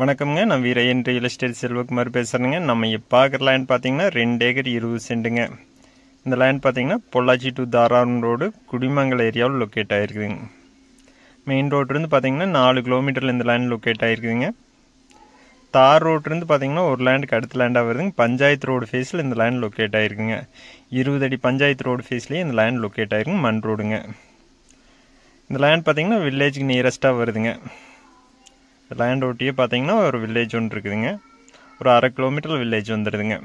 வணக்கம்ங்க. நான் Veeraiyan real estate Selvakumar பேசுகிறேங்க. நம்ம இப்போ பார்க்குற லேண்ட் பார்த்தீங்கன்னா 2 ஏக்கர் 20 சென்ட்டுங்க. இந்த லேண்ட் பார்த்தீங்கன்னா பொள்ளாச்சி டு தாராபுரம் ரோடு குடிமங்கலம் ஏரியாவில் லொக்கேட் ஆகிருக்குதுங்க. மெயின் ரோட்லேருந்து பார்த்தீங்கன்னா 4 கிலோமீட்டரில் இந்த லேண்ட் லொக்கேட் ஆகிருக்குதுங்க. தார் ரோட்லேருந்து பார்த்தீங்கன்னா ஒரு லேண்டுக்கு அடுத்த லேண்டாக வருதுங்க. பஞ்சாயத்து ரோடு ஃபேஸில் இந்த லேண்ட் லொக்கேட் ஆகிருக்குங்க. 20 அடி பஞ்சாயத்து ரோடு ஃபேஸ்லேயே இந்த லேண்ட் லொக்கேட் ஆகிருக்குங்க. மண் ரோடுங்க. இந்த லேண்ட் பார்த்தீங்கன்னா வில்லேஜுக்கு நியரஸ்ட்டாக வருதுங்க. லேண்ட் ஓட்டியே பார்த்தீங்கன்னா ஒரு வில்லேஜ் ஒன்று இருக்குதுங்க. ஒரு 1/2 கிலோமீட்டர் வில்லேஜ் வந்துடுதுங்க.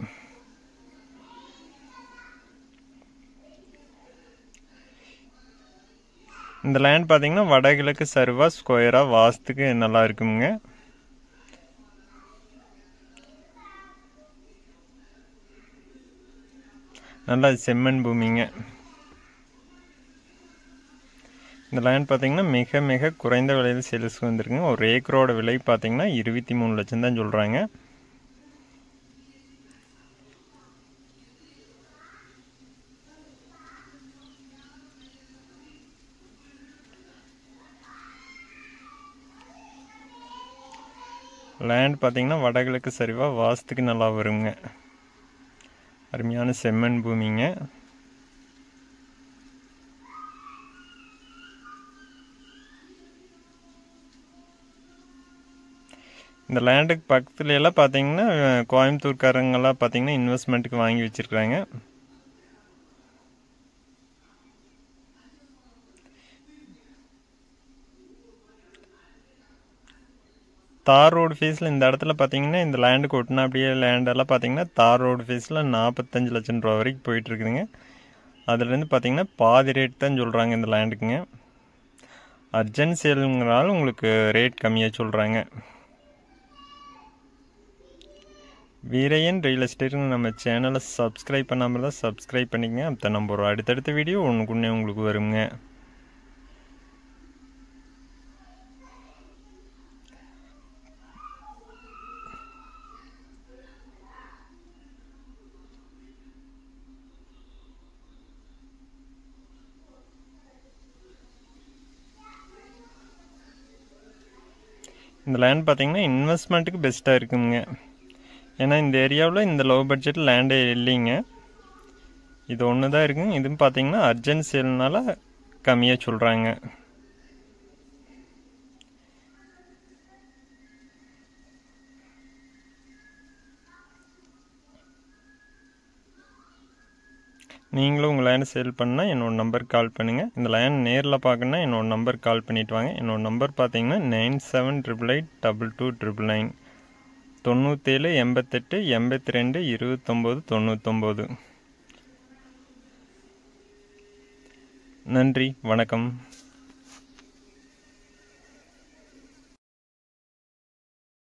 இந்த லேண்ட் பார்த்தீங்கன்னா வடகிழக்கு சர்வா ஸ்கொயராக வாஸ்துக்கு நல்லா இருக்குங்க. நல்லா செம்மண் பூமிங்க. இந்த லேண்ட் பார்த்தீங்கன்னா மிக மிக குறைந்த விலையில் சேல்ஸ்க்கு வந்துருக்குங்க. ஒரு ஏக்கரோட விலை பார்த்தீங்கன்னா 23 லட்சம் தான் சொல்கிறாங்க. லேண்ட் பார்த்தீங்கன்னா வடகிழக்கு சரிவாக வாஸ்துக்கு நல்லா வருங்க. அருமையான செம்மண் பூமிங்க. இந்த லேண்டுக்கு பக்கத்துல எல்லாம் பார்த்தீங்கன்னா கோயம்புத்தூர்காரங்கெல்லாம் பார்த்தீங்கன்னா இன்வெஸ்ட்மெண்ட்டுக்கு வாங்கி வச்சுருக்குறாங்க. தார் ரோடு ஃபேஸில் இந்த இடத்துல பார்த்தீங்கன்னா இந்த லேண்டுக்கு ஒட்டினா அப்படியே லேண்டெல்லாம் பார்த்தீங்கன்னா தார் ரோடு ஃபேஸில் 45 லட்சம் ரூபா வரைக்கும் போயிட்டுருக்குதுங்க. அதுலேருந்து பார்த்தீங்கன்னா பாதி ரேட் தான் சொல்கிறாங்க இந்த லேண்டுக்குங்க. அர்ஜென்ட் சேலுங்கிறனால உங்களுக்கு ரேட் கம்மியாக சொல்கிறாங்க. வீரையன் ரியல் எஸ்டேட்டுங்க நம்ம சேனலை சப்ஸ்கிரைப் பண்ணாமல் தான் சப்ஸ்கிரைப் பண்ணிக்கங்க. அப்போ நம்ம ஒரு அடுத்தடுத்த வீடியோ ஒன்றுக்குன்னே உங்களுக்கு வருங்க. இந்த லேண்ட் பார்த்தீங்கன்னா இன்வெஸ்ட்மெண்ட்டுக்கு பெஸ்ட்டாக இருக்குங்க. ஏன்னா இந்த ஏரியாவில் இந்த லோ பட்ஜெட் லேண்டே இல்லைங்க. இது ஒன்று தான் இருக்குங்க. இதுவும் பார்த்தீங்கன்னா அர்ஜென்ட் சேல்னால கம்மியாக சொல்கிறாங்க. நீங்களும் உங்கள் லேண்ட் சேல் பண்ணால் என்னோட நம்பருக்கு கால் பண்ணுங்கள். இந்த லேண்ட் நேரில் பார்க்கணுன்னா என்னோட நம்பருக்கு கால் பண்ணிவிட்டு வாங்க. என்னோடய நம்பர் பார்த்தீங்கன்னா 97888299 97 88 82 29 99. நன்றி, வணக்கம்.